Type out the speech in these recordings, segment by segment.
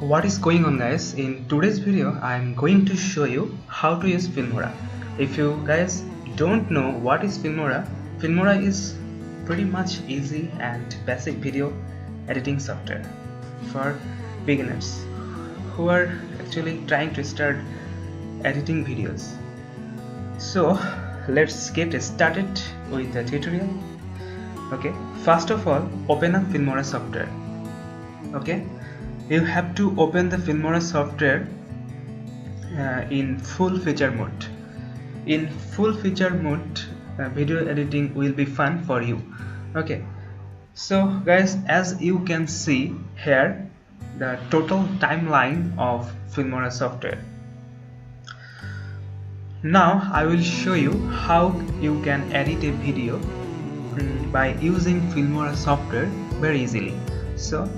What is going on, guys? In today's video I'm going to show you how to use Filmora. If you guys don't know what is Filmora is pretty much easy and basic video editing software for beginners who are actually trying to start editing videos. So let's get started with the tutorial. Okay, first of all, open up Filmora software. Okay, you have to open the Filmora software in full feature mode. In full feature mode, video editing will be fun for you. Okay, so guys, as you can see here, the total timeline of Filmora software. Now I will show you how you can edit a video by using Filmora software very easily. So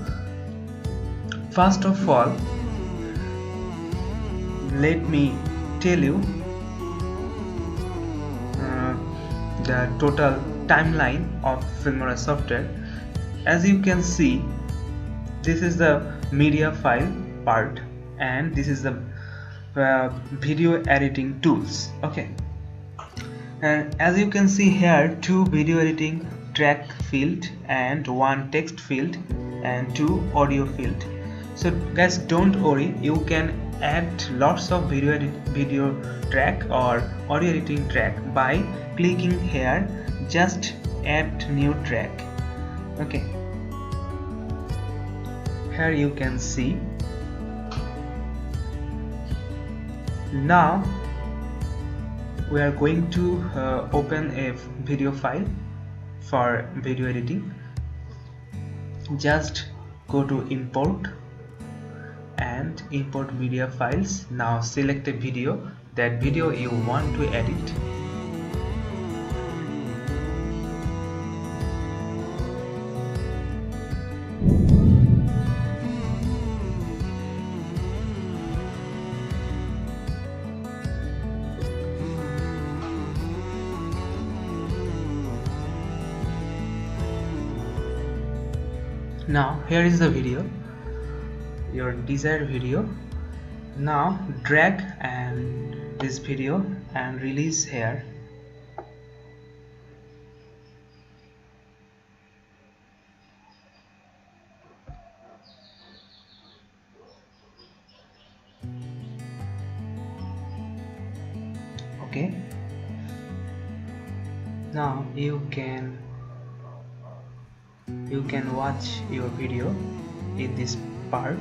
first of all, let me tell you the total timeline of Filmora software. As you can see, this is the media file part and this is the video editing tools. Okay, and as you can see here, two video editing track field and one text field and two audio field. So guys, don't worry, you can add lots of video track or audio editing track by clicking here, just add new track. Okay, here you can see. Now we are going to open a video file for video editing. Just go to import and import media files. Now select a video, that video you want to edit. Now here is the video, your desired video. Now drag and this video and release here. Okay, now you can watch your video in this part.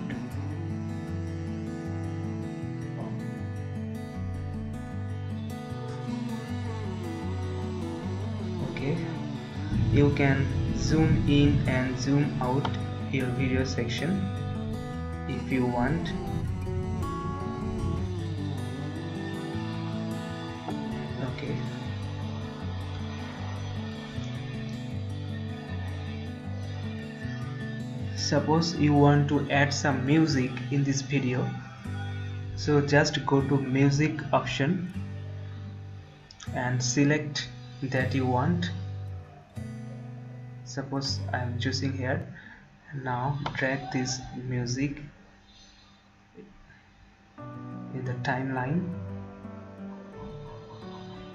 Okay, you can zoom in and zoom out your video section if you want. Okay, suppose you want to add some music in this video, so just go to music option and select that you want. Suppose I am choosing here. Now drag this music in the timeline,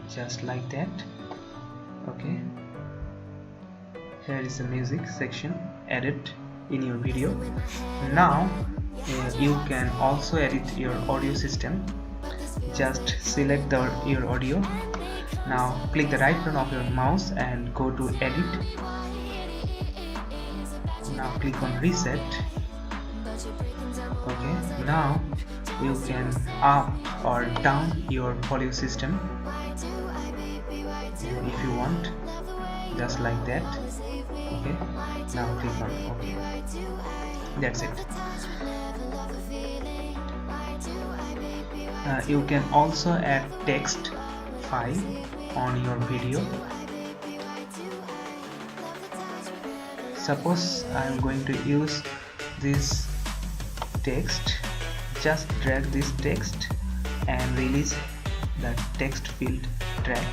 just like that. Okay, here is the music section added in your video. Now you can also edit your audio system. Just select your audio. Now click the right button of your mouse and go to edit. Now click on reset. Okay, now you can up or down your audio system if you want, just like that. Okay, now click on OK. That's it. You can also add text file on your video. Suppose I am going to use this text. Just drag this text and release the text field track.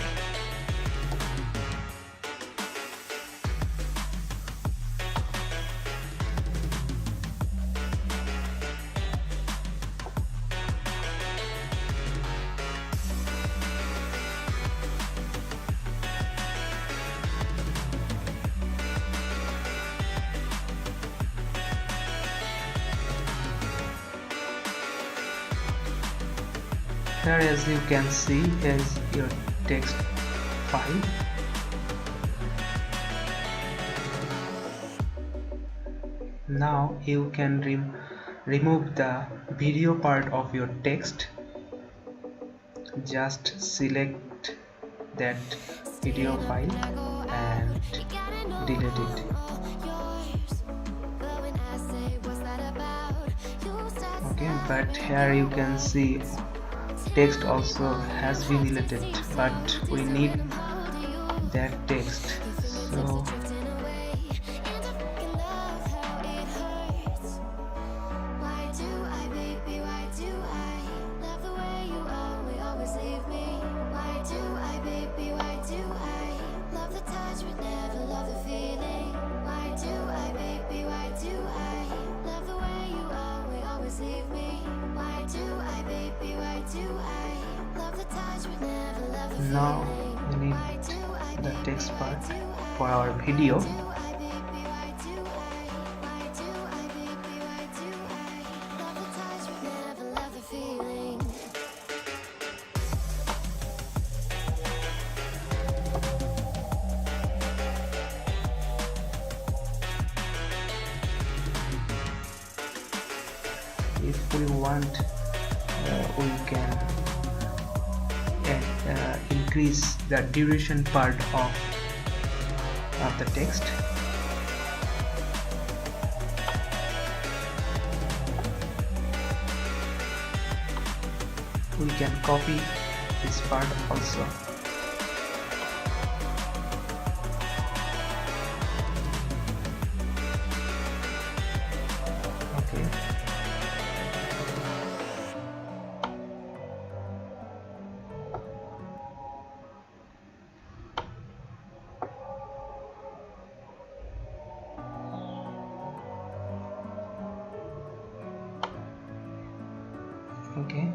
here, as you can see, is your text file. Now you can remove the video part of your text. Just select that video file and delete it. Okay, but here you can see text also has been deleted, but we need that text. So now we need the text part for our video. If we want, we can increase the duration part of the text. We can copy this part also. Okay. Okay,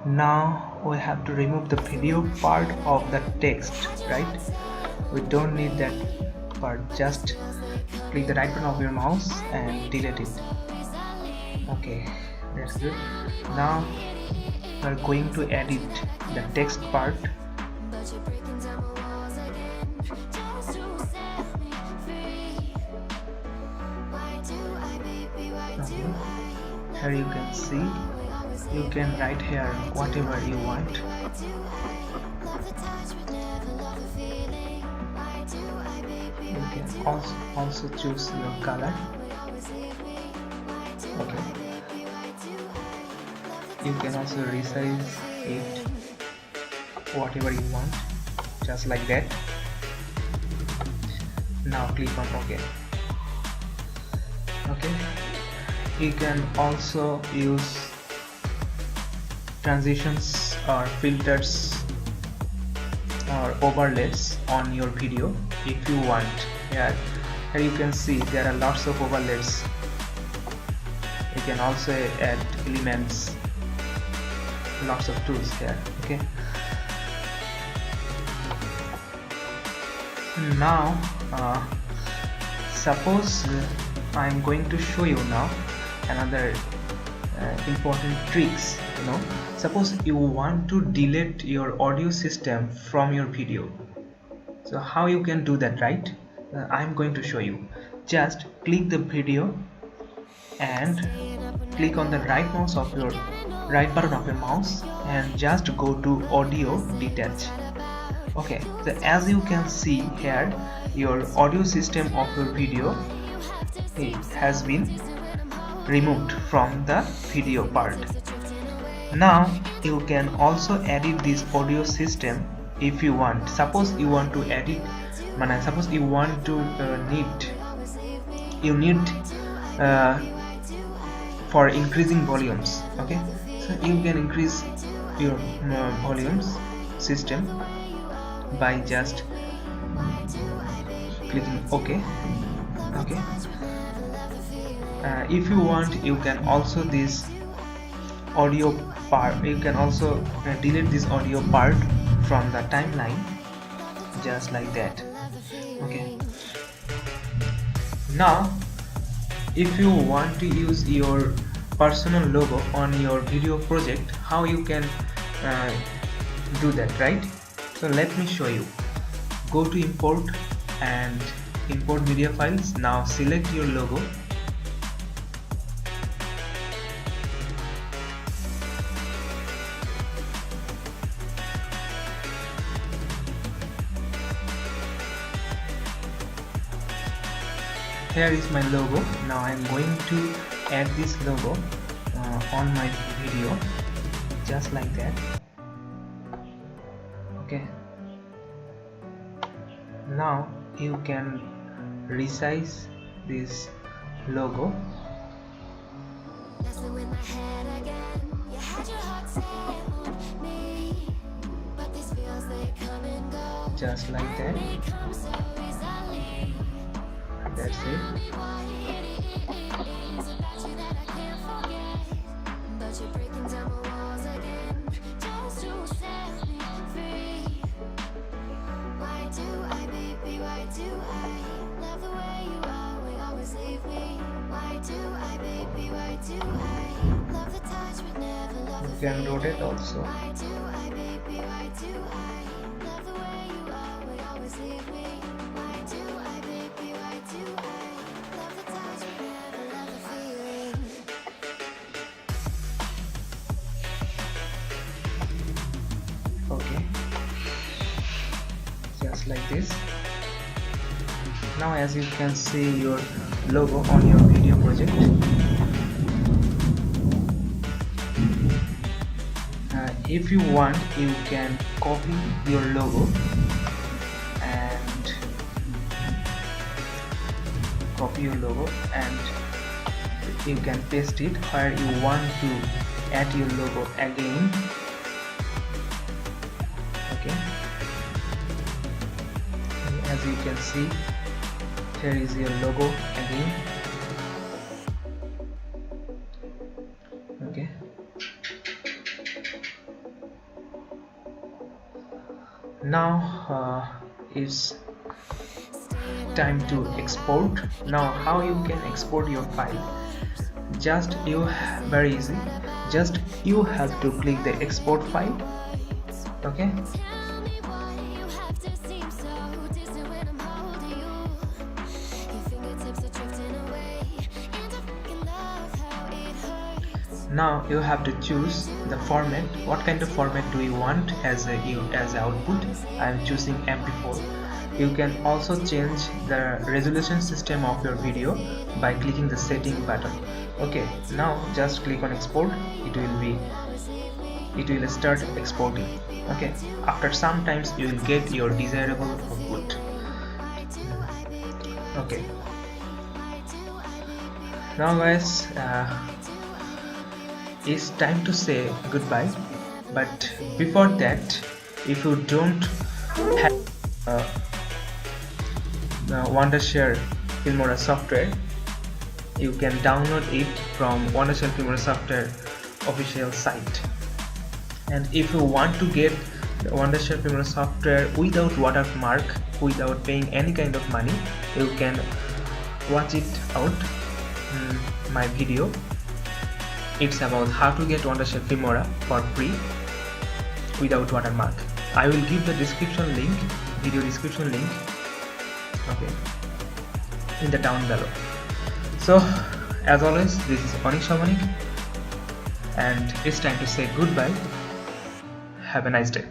now we have to remove the video part of the text, right? We don't need that part. Just click the right button of your mouse and delete it. Okay, that's good. Now we are going to edit the text part. Here you can see, you can write here whatever you want. You can also choose your color. Okay, you can also resize it whatever you want, just like that. Now click on OK. Okay, you can also use transitions or filters or overlays on your video if you want. Here you can see there are lots of overlays. You can also add elements, lots of tools here. Okay, now suppose I'm going to show you now another important tricks. Suppose you want to delete your audio system from your video. So how you can do that, right? I'm going to show you. Just click the video and click on the right button of your mouse and just go to audio detach. Okay, so as you can see here, your audio system of your video has been removed from the video part. Now you can also edit this audio system if you want. Suppose you want to edit, suppose you want to need for increasing volumes. Okay, so you can increase your volumes system by just clicking OK. Okay, if you want, you can also this audio part, you can also delete this audio part from the timeline, just like that. Okay, now if you want to use your personal logo on your video project, how you can do that, right? So let me show you. Go to import and import media files. Now select your logo. Here is my logo. Now I am going to add this logo on my video, just like that. Okay, now you can resize this logo. Just like that. That's it. You can rotate also. Okay, just like this. Now as you can see your logo on your video project. If you want, you can copy your logo and you can paste it where you want to add your logo again. Okay, as you can see, here is your logo again. Okay, now it's time to export. Now how you can export your file? Just very easy. Just you have to click the export file. Okay, now you have to choose the format. What kind of format do you want as output? I am choosing MP4. You can also change the resolution system of your video by clicking the setting button. Okay, now just click on export. It will start exporting. Okay, after some times you will get your desirable output. Okay, now guys, it's time to say goodbye. But before that, if you don't have wondershare Filmora software, you can download it from wondershare Filmora software official site. And if you want to get the wondershare Filmora software without watermark, without paying any kind of money, you can watch it out my video. It's about how to get wondershare Filmora for free without watermark. I will give the description link, video description link, okay, in the down below. So as always, this is Onik and it's time to say goodbye. Have a nice day.